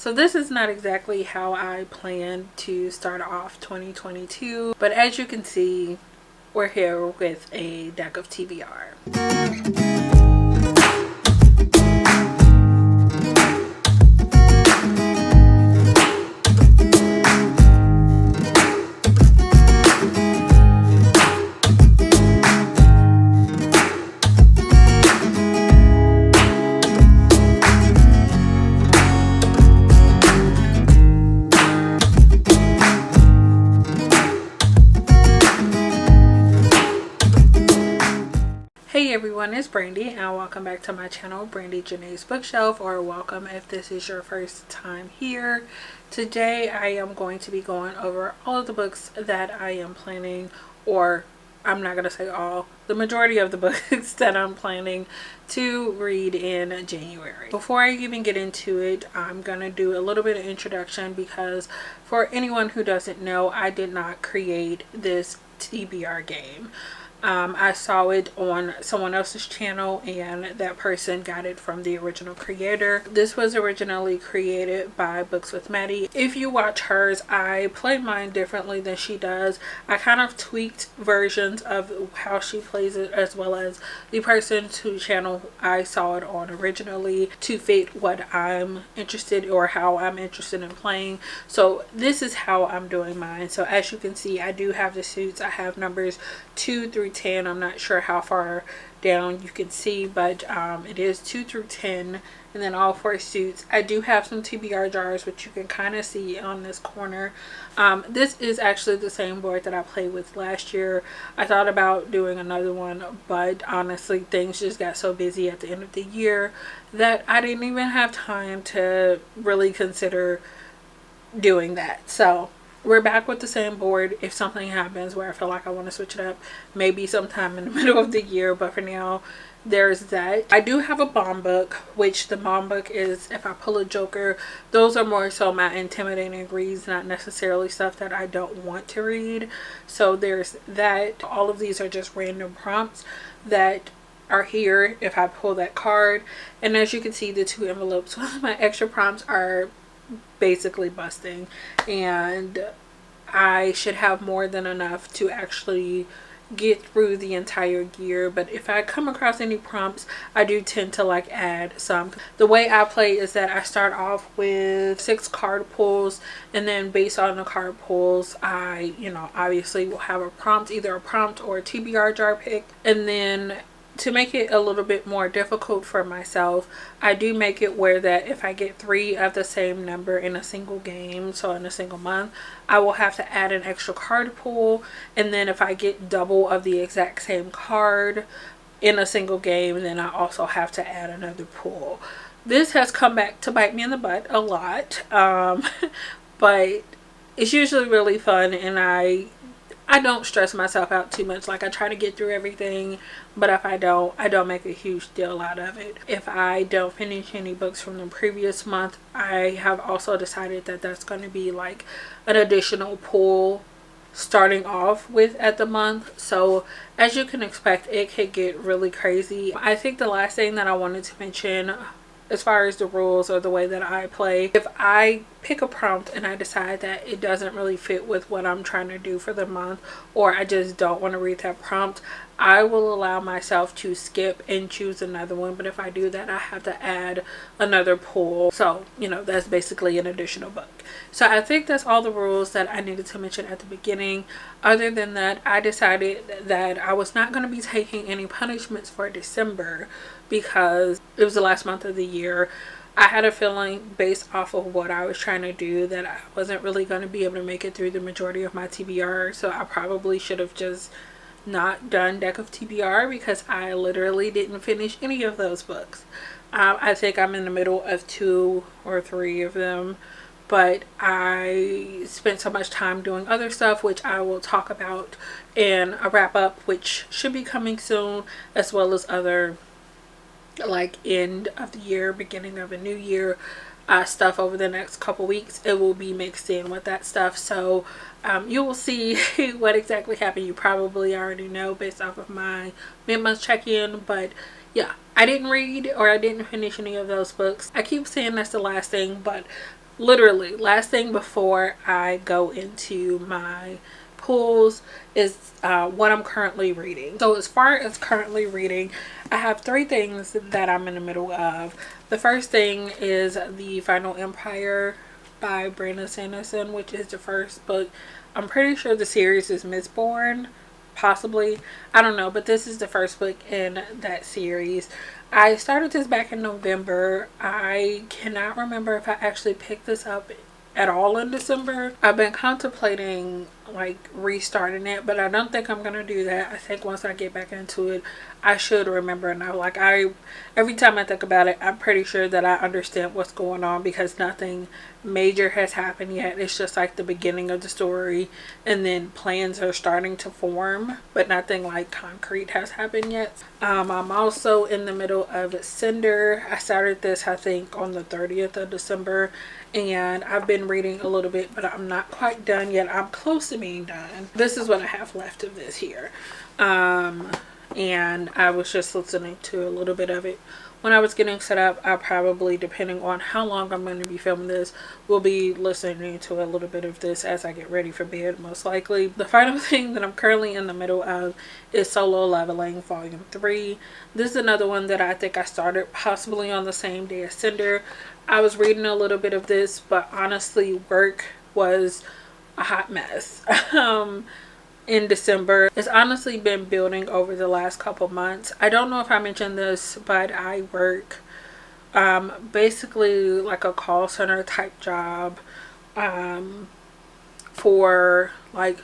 So this is not exactly how I plan to start off 2022, but as you can see, we're here with a deck of TBR. Hey everyone, it's Brandy and welcome back to my channel, Brandy Janae's Bookshelf, or welcome if this is your first time here. Today I am going to be going over all of the books that I am planning, or I'm not going to say all, the majority of the books that I'm planning to read in January. Before I even get into it, I'm going to do a little bit of introduction because for anyone who doesn't know, I did not create this TBR game. I saw it on someone else's channel and that person got it from the original creator. This was originally created by Books with Maddie. If you watch hers, I play mine differently than she does. I kind of tweaked versions of how she plays it as well as the person's whose channel I saw it on originally to fit what I'm interested or how I'm interested in playing. So this is how I'm doing mine. So as you can see, I do have the suits. I have numbers 2 through 10. I'm not sure how far down you can see, but it is 2 through 10, and then all 4 suits. I do have some TBR jars, which you can kind of see on this corner. This is actually the same board that I played with last year. I thought about doing another one, but honestly things just got so busy at the end of the year that I didn't even have time to really consider doing that. So we're back with the same board. If something happens where I feel like I want to switch it up, maybe sometime in the middle of the year, but for now there's that. I do have a bomb book, which the bomb book is if I pull a joker. Those are more so my intimidating reads, not necessarily stuff that I don't want to read. So there's that. All of these are just random prompts that are here if I pull that card. And as you can see, the 2 envelopes with my extra prompts are basically busting, and I should have more than enough to actually get through the entire year. But if I come across any prompts, I do tend to like add some. The way I play is that I start off with 6 card pulls, and then based on the card pulls, I obviously will have a prompt, either a prompt or a TBR jar pick. And then to make it a little bit more difficult for myself, I do make it where that if I get 3 of the same number in a single game, so in a single month, I will have to add an extra card pull. And then if I get double of the exact same card in a single game, then I also have to add another pull. This has come back to bite me in the butt a lot, but it's usually really fun, and I don't stress myself out too much. Like, I try to get through everything, but if I don't make a huge deal out of it. If I don't finish any books from the previous month, I have also decided that that's going to be like an additional pull starting off with at the month. So as you can expect, it could get really crazy. I think the last thing that I wanted to mention as far as the rules or the way that I play, if I pick a prompt and I decide that it doesn't really fit with what I'm trying to do for the month, or I just don't want to read that prompt, I will allow myself to skip and choose another one. But if I do that, I have to add another pull. So that's basically an additional book. So I think that's all the rules that I needed to mention at the beginning. Other than that, I decided that I was not going to be taking any punishments for December because it was the last month of the year. I had a feeling based off of what I was trying to do that I wasn't really going to be able to make it through the majority of my TBR. So I probably should have just not done Deck of TBR because I literally didn't finish any of those books. I think I'm in the middle of 2 or 3 of them, but I spent so much time doing other stuff, which I will talk about in a wrap up, which should be coming soon, as well as other like end of the year, beginning of a new year stuff over the next couple weeks. It will be mixed in with that stuff, so you will see what exactly happened. You probably already know based off of my mid-month check-in, but yeah, I didn't read or I didn't finish any of those books. I keep saying that's the last thing, but literally last thing before I go into my pulls is what I'm currently reading. So as far as currently reading, I have 3 things that I'm in the middle of. The first thing is The Final Empire by Brandon Sanderson, which is the first book. I'm pretty sure the series is Mistborn, possibly, I don't know, but this is the first book in that series. I started this back in November. I cannot remember if I actually picked this up at all in December. I've been contemplating like restarting it, but I don't think I'm gonna do that. I think once I get back into it, I should remember. Now, like, every time I think about it, I'm pretty sure that I understand what's going on, because nothing major has happened yet. It's just like the beginning of the story, and then plans are starting to form, but nothing like concrete has happened yet. I'm also in the middle of Cinder. I started this, I think, on the 30th of December, and I've been reading a little bit, but I'm not quite done yet. I'm close to being done. This is what I have left of this here. And I was just listening to a little bit of it when I was getting set up. I probably, depending on how long I'm going to be filming this, will be listening to a little bit of this as I get ready for bed, most likely. The final thing that I'm currently in the middle of is Solo Leveling Volume 3. This is another one that I think I started possibly on the same day as Cinder. I was reading a little bit of this, but honestly, work was a hot mess. In December. It's honestly been building over the last couple months. I don't know if I mentioned this, but I work basically like a call center type job for like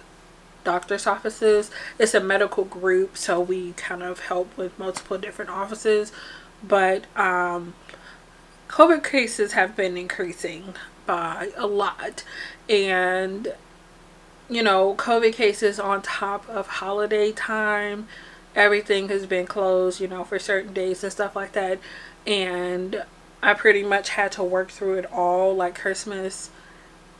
doctor's offices. It's a medical group, so we kind of help with multiple different offices, but COVID cases have been increasing by a lot, and you know, COVID cases on top of holiday time, everything has been closed, you know, for certain days and stuff like that. And I pretty much had to work through it all, like Christmas.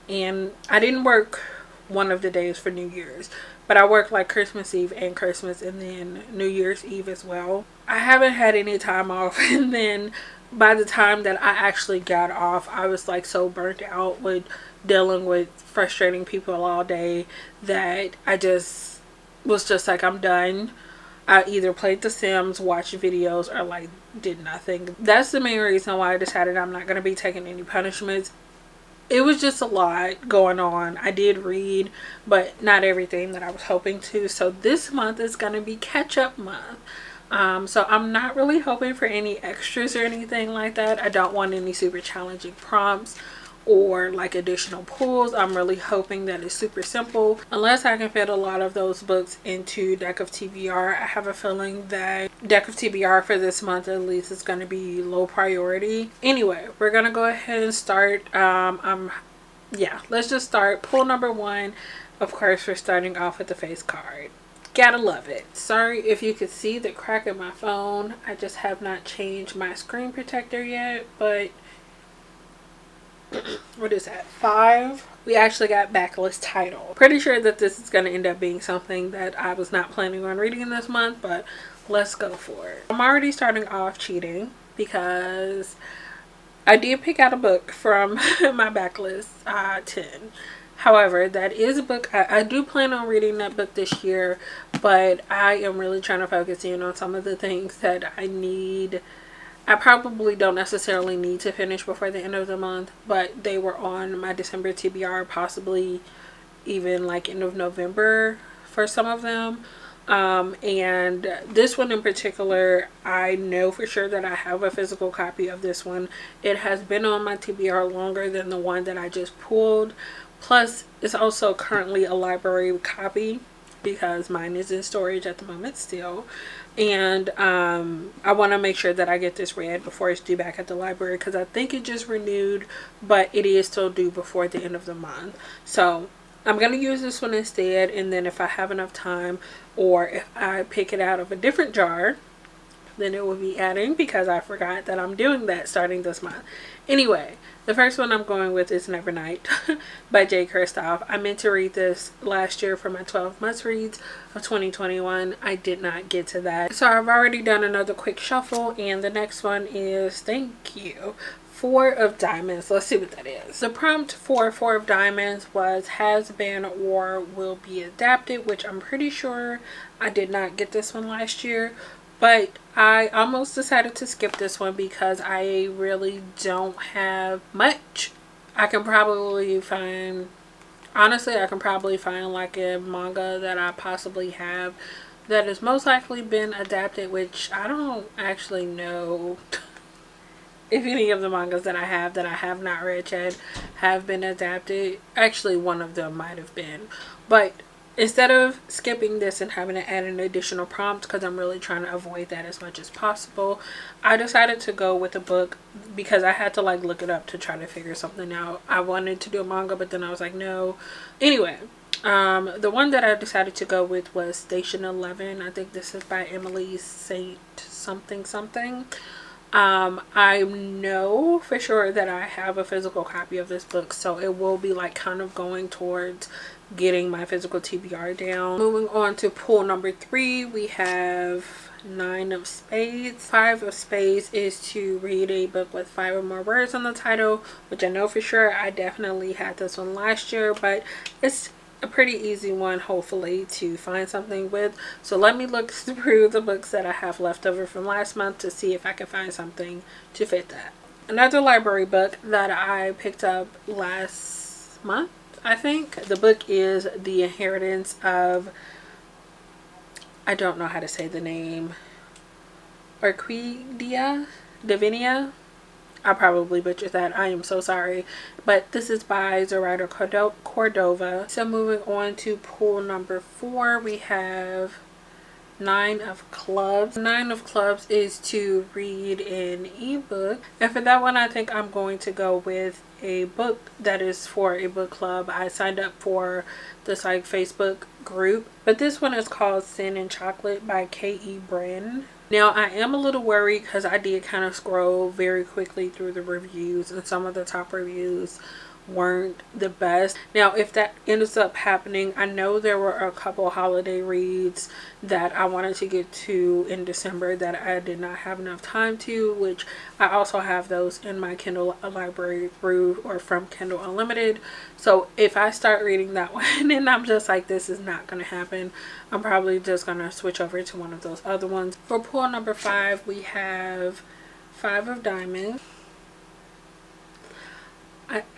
And I didn't work one of the days for New Year's, but I worked like Christmas Eve and Christmas, and then New Year's Eve as well. I haven't had any time off. And then by the time that I actually got off, I was like so burnt out with dealing with frustrating people all day that I just was just like, I'm done. I either played The Sims, watched videos, or like did nothing. That's the main reason why I decided I'm not going to be taking any punishments. It was just a lot going on. I did read, but not everything that I was hoping to. So this month is going to be catch-up month. So I'm not really hoping for any extras or anything like that. I don't want any super challenging prompts or like additional pulls. I'm really hoping that it's super simple. Unless I can fit a lot of those books into Deck of TBR, I have a feeling that Deck of TBR for this month at least is going to be low priority. Anyway, we're going to go ahead and start. Yeah, let's just start. Pull number 1. Of course, we're starting off with the face card. Gotta love it. Sorry if you could see the crack in my phone. I just have not changed my screen protector yet, but what is that, 5? We actually got backlist title. Pretty sure that this is going to end up being something that I was not planning on reading this month, but let's go for it. I'm already starting off cheating because I did pick out a book from my backlist 10. However, that is a book I do plan on reading that book this year, but I am really trying to focus in on some of the things that I need. I probably don't necessarily need to finish before the end of the month, but they were on my December TBR, possibly even like end of November for some of them. And this one in particular, I know for sure that I have a physical copy of this one. It has been on my TBR longer than the one that I just pulled. Plus, it's also currently a library copy because mine is in storage at the moment still. And I want to make sure that I get this read before it's due back at the library, because I think it just renewed, but it is still due before the end of the month. So I'm going to use this one instead, and then if I have enough time, or if I pick it out of a different jar, then it will be adding, because I forgot that I'm doing that starting this month. Anyway, the first one I'm going with is Nevernight by J. Kristoff. I meant to read this last year for my 12 must reads of 2021. I did not get to that. So I've already done another quick shuffle, and the next one is, thank you, Four of Diamonds. Let's see what that is. The prompt for Four of Diamonds was has been or will be adapted, which I'm pretty sure I did not get this one last year. But I almost decided to skip this one because I really don't have much. I can probably find, honestly, I can probably find like a manga that I possibly have that has most likely been adapted, which I don't actually know if any of the mangas that I have not read yet have been adapted. Actually, one of them might have been. But instead of skipping this and having to add an additional prompt, because I'm really trying to avoid that as much as possible, I decided to go with a book because I had to like look it up to try to figure something out. I wanted to do a manga, but then I was like, no. Anyway, the one that I decided to go with was Station 11. I think this is by Emily Saint something. I know for sure that I have a physical copy of this book, so it will be like kind of going towards getting my physical TBR down. Moving on to pool number 3, we have 9 of Spades. 5 of Spades is to read a book with 5 or more words on the title, which I know for sure I definitely had this one last year, but it's a pretty easy one hopefully to find something with. So let me look through the books that I have left over from last month to see if I can find something to fit that. Another library book that I picked up last month, I think. The book is The Inheritance of, I don't know how to say the name, Orquídea Divinia. I probably butchered that. I am so sorry. But this is by Zoraida Cordova. So moving on to pool number 4, we have 9 of Clubs. 9 of Clubs is to read an ebook. And for that one, I think I'm going to go with a book that is for a book club. I signed up for this like Facebook group. But this one is called Sin and Chocolate by K.E. Brin. Now, I am a little worried because I did kind of scroll very quickly through the reviews, and some of the top reviews weren't the best. Now, if that ends up happening, I know there were a couple holiday reads that I wanted to get to in December that I did not have enough time to, which I also have those in my Kindle library through or from Kindle Unlimited. So if I start reading that one and I'm just like, this is not going to happen, I'm probably just going to switch over to one of those other ones. For pool number 5, we have 5 of Diamonds.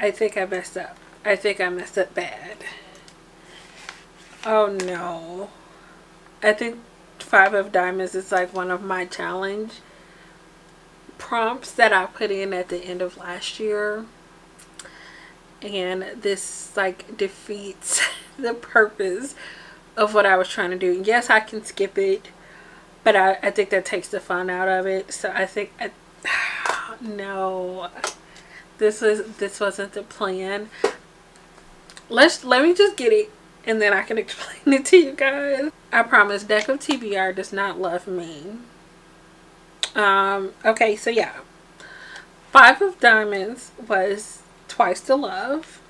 I think I messed up. I think I messed up bad. Oh no. I think 5 of Diamonds is like one of my challenge prompts that I put in at the end of last year. And this like defeats the purpose of what I was trying to do. Yes, I can skip it, but I think that takes the fun out of it. So I think, no. This wasn't the plan. Let me just get it and then I can explain it to you guys. I promise Deck of TBR does not love me. Okay, so yeah. 5 of Diamonds was twice the love,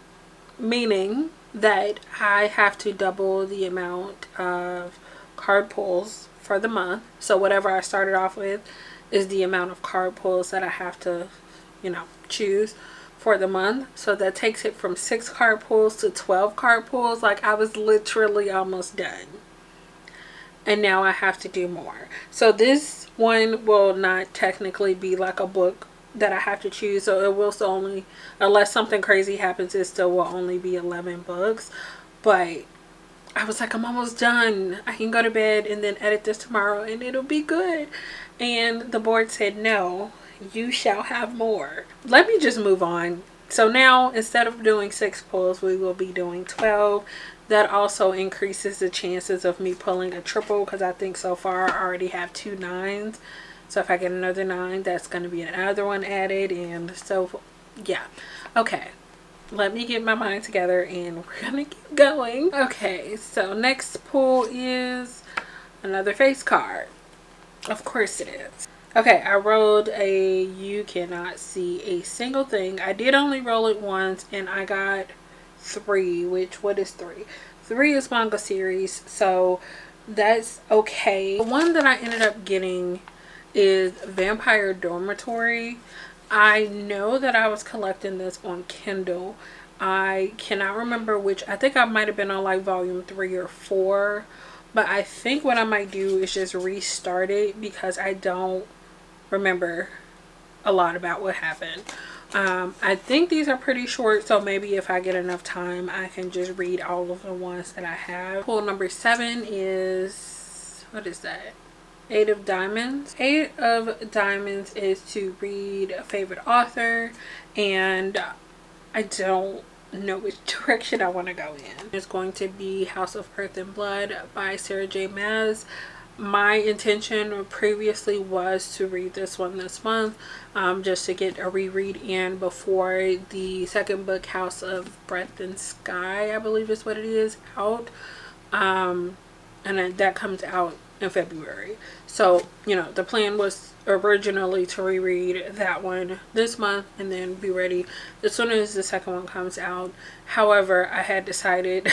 meaning that I have to double the amount of card pulls for the month. So whatever I started off with is the amount of card pulls that I have to, choose for the month. So that takes it from 6 card pulls to 12 card pulls. Like, I was literally almost done, and now I have to do more. So this one will not technically be like a book that I have to choose, so it will still only, unless something crazy happens, it still will only be 11 books. But I was like, I'm almost done, I can go to bed and then edit this tomorrow and it'll be good. And the board said, no, you shall have more. Let me just move on. So now, instead of doing 6 pulls, we will be doing 12. That also increases the chances of me pulling a triple, because I think so far I already have 2 9s. So if I get another 9, that's going to be another one added, and so yeah. Okay, let me get my mind together and we're gonna keep going. Okay, so next pull is another face card. Of course it is. Okay, I rolled a You Cannot See a Single Thing. I did only roll it once and I got 3, which, what is 3? 3 is manga series, so that's okay. The one that I ended up getting is Vampire Dormitory. I know that I was collecting this on Kindle. I cannot remember which. I think I might have been on like volume 3 or 4. But I think what I might do is just restart it because I don't remember a lot about what happened. I think these are pretty short, so maybe if I get enough time I can just read all of the ones that I have. Pull number 7 is, what is that? 8 of Diamonds. 8 of Diamonds is to read a favorite author, and I don't know which direction I want to go in. It's going to be House of Earth and Blood by Sarah J. Maas. My intention previously was to read this one this month, just to get a reread in before the second book, House of Breath and Sky, I believe is what it is, out. And then that comes out in February. So, you know, the plan was originally to reread that one this month and then be ready as soon as the second one comes out. However, I had decided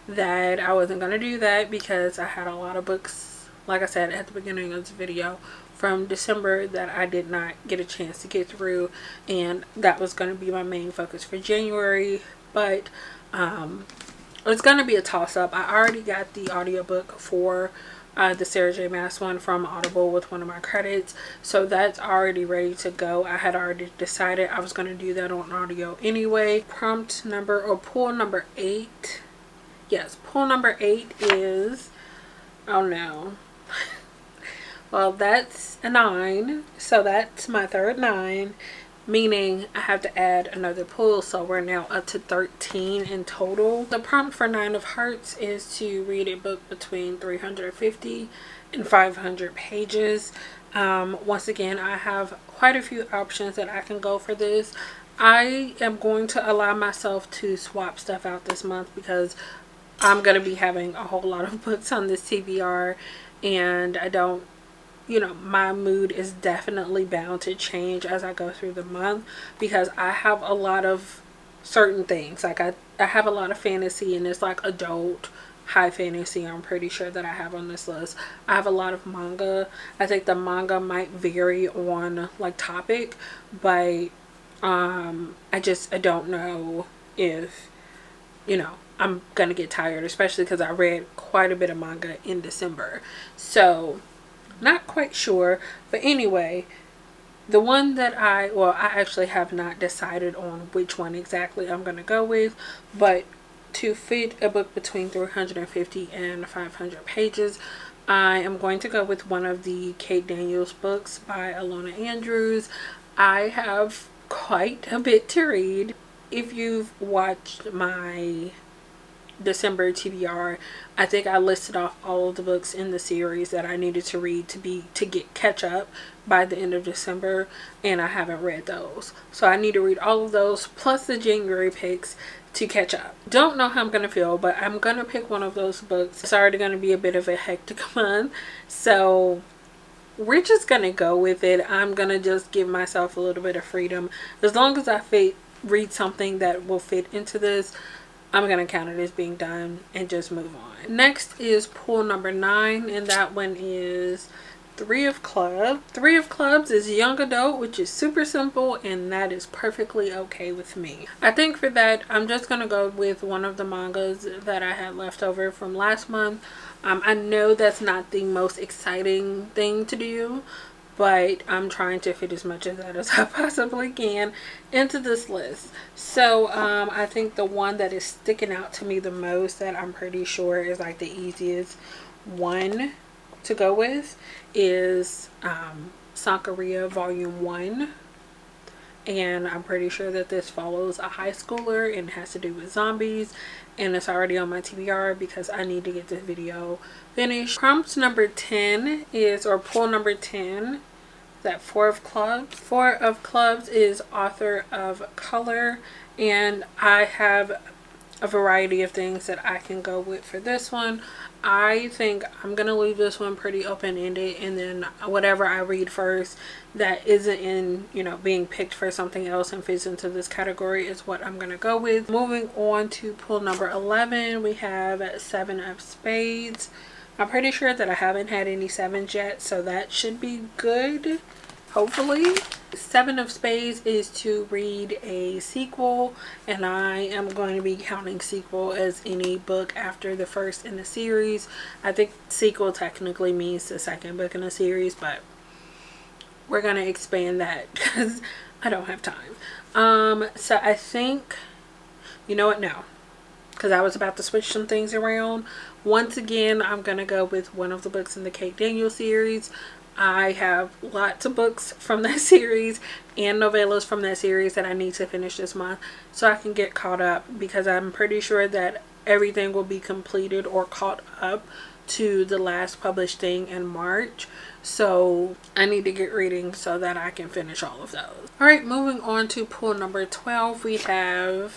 that I wasn't going to do that because I had a lot of books, like I said at the beginning of this video, from December that I did not get a chance to get through, and that was going to be my main focus for January. But it's going to be a toss-up. I already got the audiobook for the Sarah J. Maas one from Audible with one of my credits, so that's already ready to go. I had already decided I was going to do that on audio anyway. Prompt number, or pull number 8. Yes, pull number 8 is, oh no, well, that's a 9, so that's my third 9, meaning I have to add another pull, so we're now up to 13 in total. The prompt for 9 of Hearts is to read a book between 350 and 500 pages. Once again, I have quite a few options that I can go for this. I am going to allow myself to swap stuff out this month because I'm going to be having a whole lot of books on this TBR, and I don't, you know, my mood is definitely bound to change as I go through the month because I have a lot of certain things. Like I have a lot of fantasy, and it's like adult high fantasy, I'm pretty sure, that I have on this list. I have a lot of manga. I think the manga might vary on like topic, but I don't know if, you know, I'm gonna get tired, especially because I read quite a bit of manga in December, so not quite sure. But anyway, the one that I actually have not decided on which one exactly I'm gonna go with, but to fit a book between 350 and 500 pages, I am going to go with one of the Kate Daniels books by Alona Andrews. I have quite a bit to read. If you've watched my December TBR, I think I listed off all of the books in the series that I needed to read to get catch up by the end of December, and I haven't read those, so I need to read all of those plus the January picks to catch up. Don't know how I'm gonna feel, but I'm gonna pick one of those books. It's already gonna be a bit of a hectic month, so we're just gonna go with it. I'm gonna just give myself a little bit of freedom. As long as I read something that will fit into this, I'm going to count it as being done and just move on. Next is pull number 9, and that one is 3 of Clubs. 3 of Clubs is young adult, which is super simple, and that is perfectly okay with me. I think for that, I'm just going to go with one of the mangas that I had left over from last month. I know that's not the most exciting thing to do, but I'm trying to fit as much of that as I possibly can into this list. So I think the one that is sticking out to me the most, that I'm pretty sure is like the easiest one to go with, is Sankaria Volume 1. And I'm pretty sure that this follows a high schooler and has to do with zombies, and it's already on my TBR because I need to get this video finished. Prompt number 10 is, or pull number 10, that 4 of Clubs. 4 of Clubs is author of color, and I have a variety of things that I can go with for this one. I think I'm gonna leave this one pretty open-ended, and then whatever I read first that isn't in, you know, being picked for something else and fits into this category is what I'm gonna go with. Moving on to pull number 11, we have 7 of Spades. I'm pretty sure that I haven't had any 7s yet, so that should be good, hopefully. Seven of Spades is to read a sequel, and I am going to be counting sequel as any book after the first in the series. I think sequel technically means the second book in the series, but we're going to expand that because I don't have time. So I think, you know what, no, because I was about to switch some things around. Once again, I'm going to go with one of the books in the Kate Daniels series. I have lots of books from that series and novellas from that series that I need to finish this month so I can get caught up, because I'm pretty sure that everything will be completed or caught up to the last published thing in March. So I need to get reading so that I can finish all of those. Alright, moving on to pool number 12, we have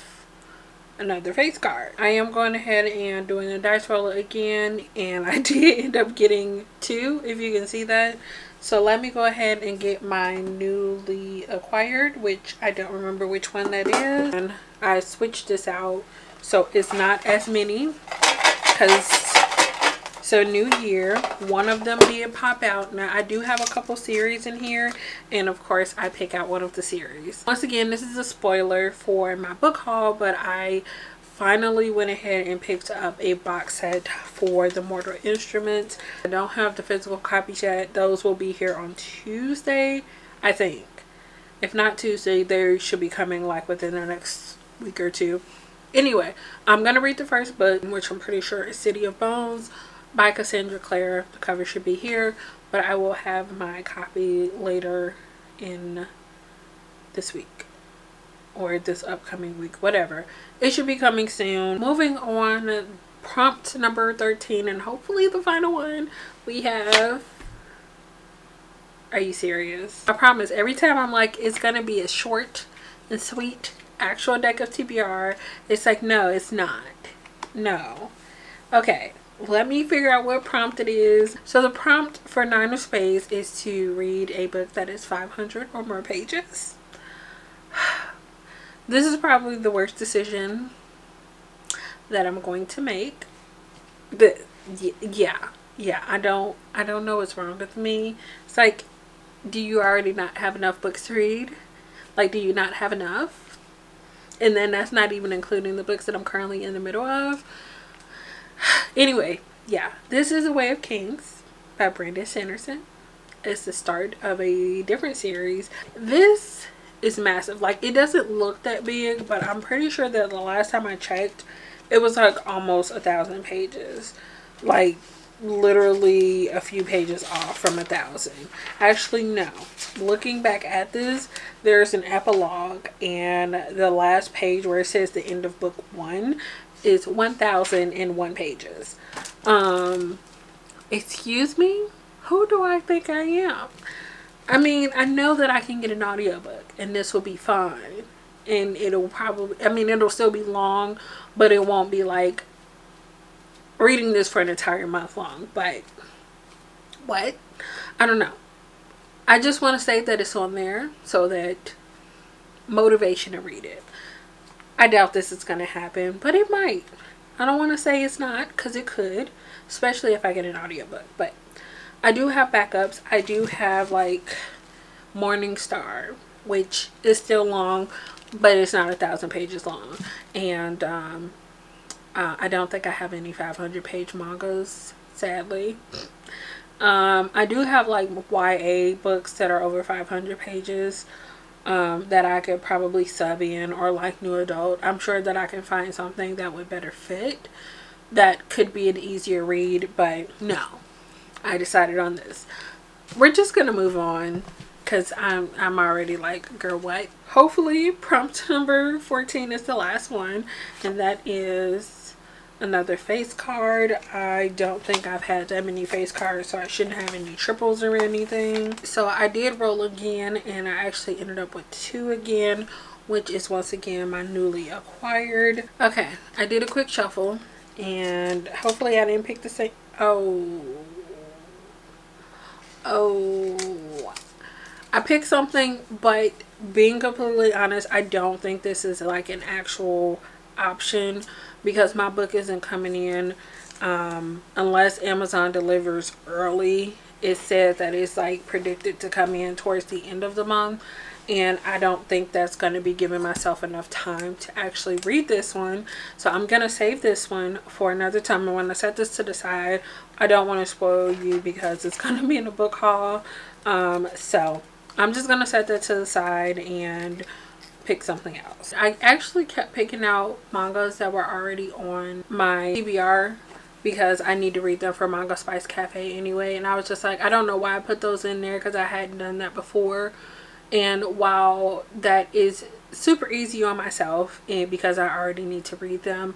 another face card. I am going ahead and doing a dice roll again, and I did end up getting 2, if you can see that. So let me go ahead and get my newly acquired, which I don't remember which one that is, and I switched this out so it's not as many, because so new year, one of them did pop out. Now I do have a couple series in here, and of course I pick out one of the series. Once again, this is a spoiler for my book haul, but I finally went ahead and picked up a box set for the Mortal Instruments. I don't have the physical copies yet. Those will be here on Tuesday, I think. If not Tuesday, they should be coming like within the next week or two. Anyway, I'm gonna read the first book, which I'm pretty sure is City of Bones by Cassandra Clare. The cover should be here, but I will have my copy later in this week or this upcoming week, whatever. It should be coming soon. Moving on, prompt number 13, and hopefully the final one, we have, are you serious? I promise every time I'm like it's gonna be a short and sweet actual deck of TBR, it's like, no, it's not. No. Okay, let me figure out what prompt it is. So the prompt for 9 of Spades is to read a book that is 500 or more pages. This is probably the worst decision that I'm going to make. Yeah, I don't know what's wrong with me. It's like, do you already not have enough books to read? Like, do you not have enough? And then that's not even including the books that I'm currently in the middle of. Anyway, yeah, this is A Way of Kings by Brandon Sanderson. It's the start of a different series. This is massive. Like, it doesn't look that big, but I'm pretty sure that the last time I checked, it was like almost 1,000 pages. Like, literally a few pages off from 1,000. Actually, no. Looking back at this, there's an epilogue, and the last page where it says the end of book 1 is 1,001 pages. Excuse me? Who do I think I am? I mean, I know that I can get an audiobook and this will be fine. And it'll probably, I mean, it'll still be long, but it won't be like reading this for an entire month long. But what? I don't know. I just want to say that it's on there so that motivation to read it. I doubt this is going to happen, but it might. I don't want to say it's not, because it could, especially if I get an audiobook. But I do have backups. I do have like Morning Star, which is still long, but it's not 1,000 pages long. And I don't think I have any 500-page mangas, sadly. I do have like YA books that are over 500 pages. That I could probably sub in, or like new adult. I'm sure that I can find something that would better fit, that could be an easier read, but no, I decided on this. We're just gonna move on because I'm already like, girl, what? Hopefully prompt number 14 is the last one, and that is another face card. I don't think I've had that many face cards, so I shouldn't have any triples or anything. So I did roll again, and I actually ended up with 2 again, which is once again my newly acquired. Okay, I did a quick shuffle, and hopefully I didn't pick the same. Oh, I picked something, but being completely honest, I don't think this is like an actual option, because my book isn't coming in unless Amazon delivers early, it says that it's like predicted to come in towards the end of the month, and I don't think that's going to be giving myself enough time to actually read this one. So I'm going to save this one for another time. I want to set this to the side. I don't want to spoil you because it's going to be in a book haul. So I'm just going to set that to the side and pick something else. I actually kept picking out mangas that were already on my TBR because I need to read them for Manga Spice Cafe anyway. And I was just like, I don't know why I put those in there because I hadn't done that before. And while that is super easy on myself, and because I already need to read them,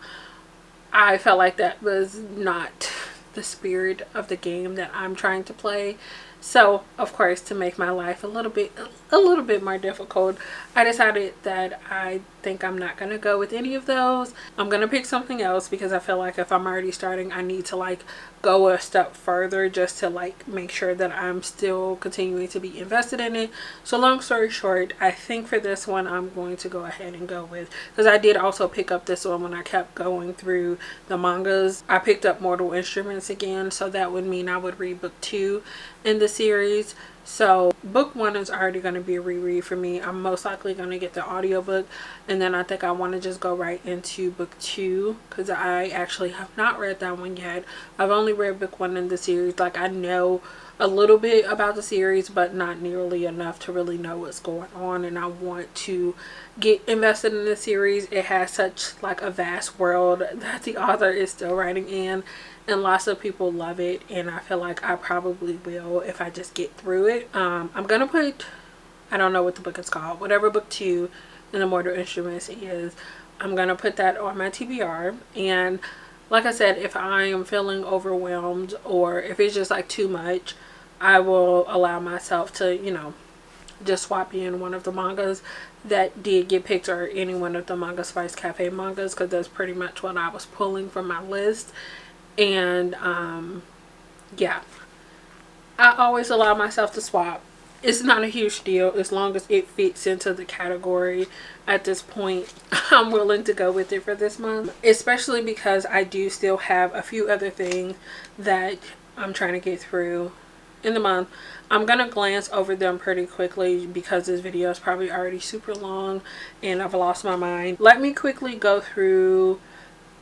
I felt like that was not the spirit of the game that I'm trying to play. So of course, to make my life a little bit more difficult, I decided that I think I'm not going to go with any of those. I'm going to pick something else because I feel like if I'm already starting, I need to like go a step further just to like make sure that I'm still continuing to be invested in it. So long story short, I think for this one I'm going to go ahead and go with, because I did also pick up this one when I kept going through the mangas. I picked up Mortal Instruments again, so that would mean I would read book 2 in the series. So book 1 is already going to be a reread for me. I'm most likely going to get the audiobook, and then I think I want to just go right into book 2 because I actually have not read that one yet. I've only read book 1 in the series. Like, I know a little bit about the series, but not nearly enough to really know what's going on, and I want to get invested in the series. It has such like a vast world that the author is still writing in, and lots of people love it, and I feel like I probably will if I just get through it. I'm gonna put, I don't know what the book is called, whatever book 2 in the Mortal Instruments is, I'm gonna put that on my TBR. And like I said, if I am feeling overwhelmed or if it's just like too much, I will allow myself to, you know, just swap in one of the mangas that did get picked, or any one of the Manga Spice Cafe mangas, because that's pretty much what I was pulling from my list. And yeah, I always allow myself to swap. It's not a huge deal as long as it fits into the category. At this point, I'm willing to go with it for this month, especially because I do still have a few other things that I'm trying to get through in the month. I'm gonna glance over them pretty quickly because this video is probably already super long and I've lost my mind. Let me quickly go through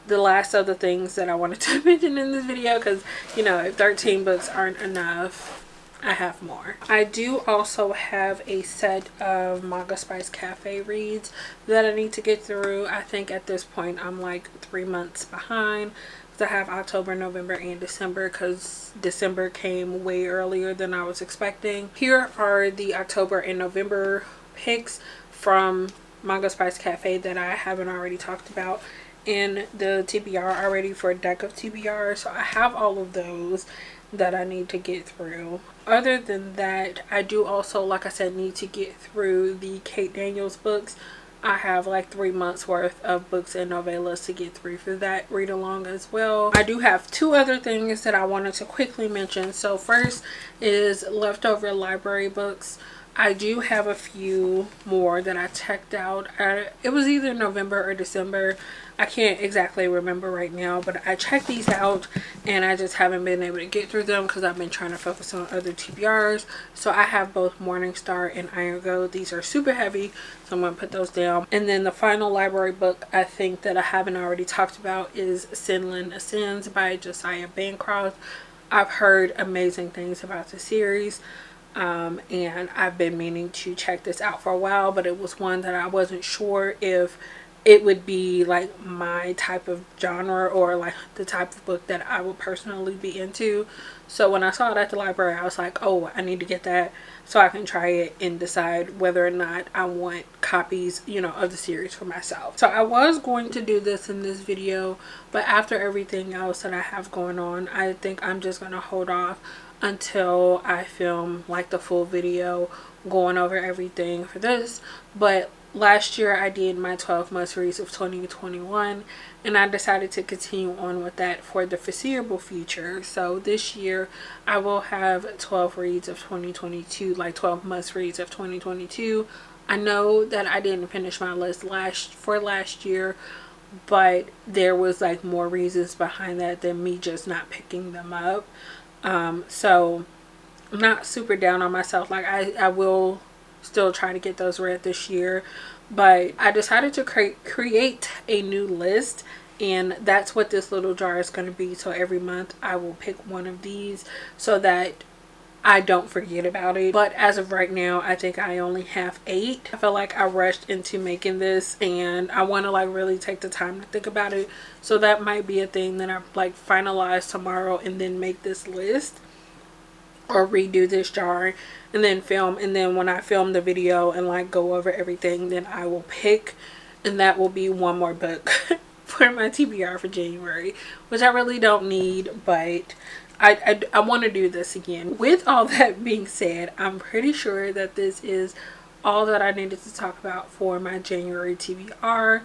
the last of the things that I wanted to mention in this video, because you know, if 13 books aren't enough, I have more. I do also have a set of Manga Spice Cafe reads that I need to get through. I think at this point I'm like 3 months behind, because I have October, November, and December, because December came way earlier than I was expecting. Here are the October and November picks from Manga Spice Cafe that I haven't already talked about in the TBR already for Deck of TBR. So I have all of those that I need to get through. Other than that, I do also, like I said, need to get through the Kate Daniels books. I have like 3 months worth of books and novellas to get through for that read along as well. I do have 2 other things that I wanted to quickly mention. So first is leftover library books. I do have a few more that I checked out. It was either November or December. I can't exactly remember right now, but I checked these out and I just haven't been able to get through them because I've been trying to focus on other TBRs. So I have both Morningstar and Iron Gold. These are super heavy, so I'm going to put those down. And then the final library book I think that I haven't already talked about is Sinlin Ascends by Josiah Bancroft. I've heard amazing things about the series. And I've been meaning to check this out for a while, but it was one that I wasn't sure if it would be like my type of genre or like the type of book that I would personally be into. So when I saw it at the library, I was like, oh, I need to get that so I can try it and decide whether or not I want copies, you know, of the series for myself. So I was going to do this in this video, but after everything else that I have going on, I think I'm just going to hold off until I film like the full video going over everything for this. But last year I did my 12 must reads of 2021, and I decided to continue on with that for the foreseeable future. So this year I will have 12 reads of 2022, like 12 must reads of 2022. I know that I didn't finish my list last year, but there was like more reasons behind that than me just not picking them up. So not super down on myself. Like I will still try to get those read this year, but I decided to create a new list, and that's what this little jar is going to be. So every month I will pick one of these so that I don't forget about it. But as of right now, I think I only have 8. I feel like I rushed into making this, and I want to like really take the time to think about it. So that might be a thing that I like finalize tomorrow and then make this list, or redo this jar and then film. And then when I film the video and like go over everything, then I will pick, and that will be one more book for my TBR for January, which I really don't need, but I want to do this again. With all that being said, I'm pretty sure that this is all that I needed to talk about for my January TBR.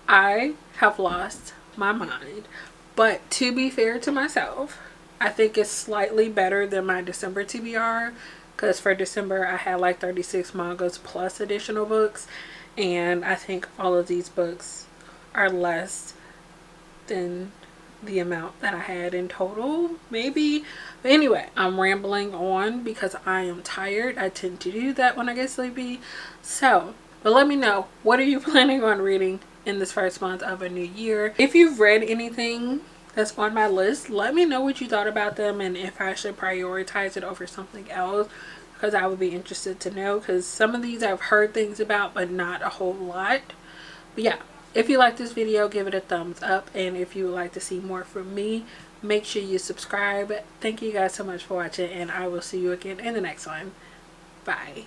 I have lost my mind, but to be fair to myself, I think it's slightly better than my December TBR, because for December I had like 36 mangas plus additional books, and I think all of these books are less than the amount that I had in total, maybe. But anyway, I'm rambling on because I am tired. I tend to do that when I get sleepy. So, but let me know, what are you planning on reading in this first month of a new year? If you've read anything that's on my list, let me know what you thought about them and if I should prioritize it over something else, because I would be interested to know, because some of these I've heard things about but not a whole lot. But yeah, if you like this video, give it a thumbs up, and if you would like to see more from me, make sure you subscribe. Thank you guys so much for watching, and I will see you again in the next one. Bye.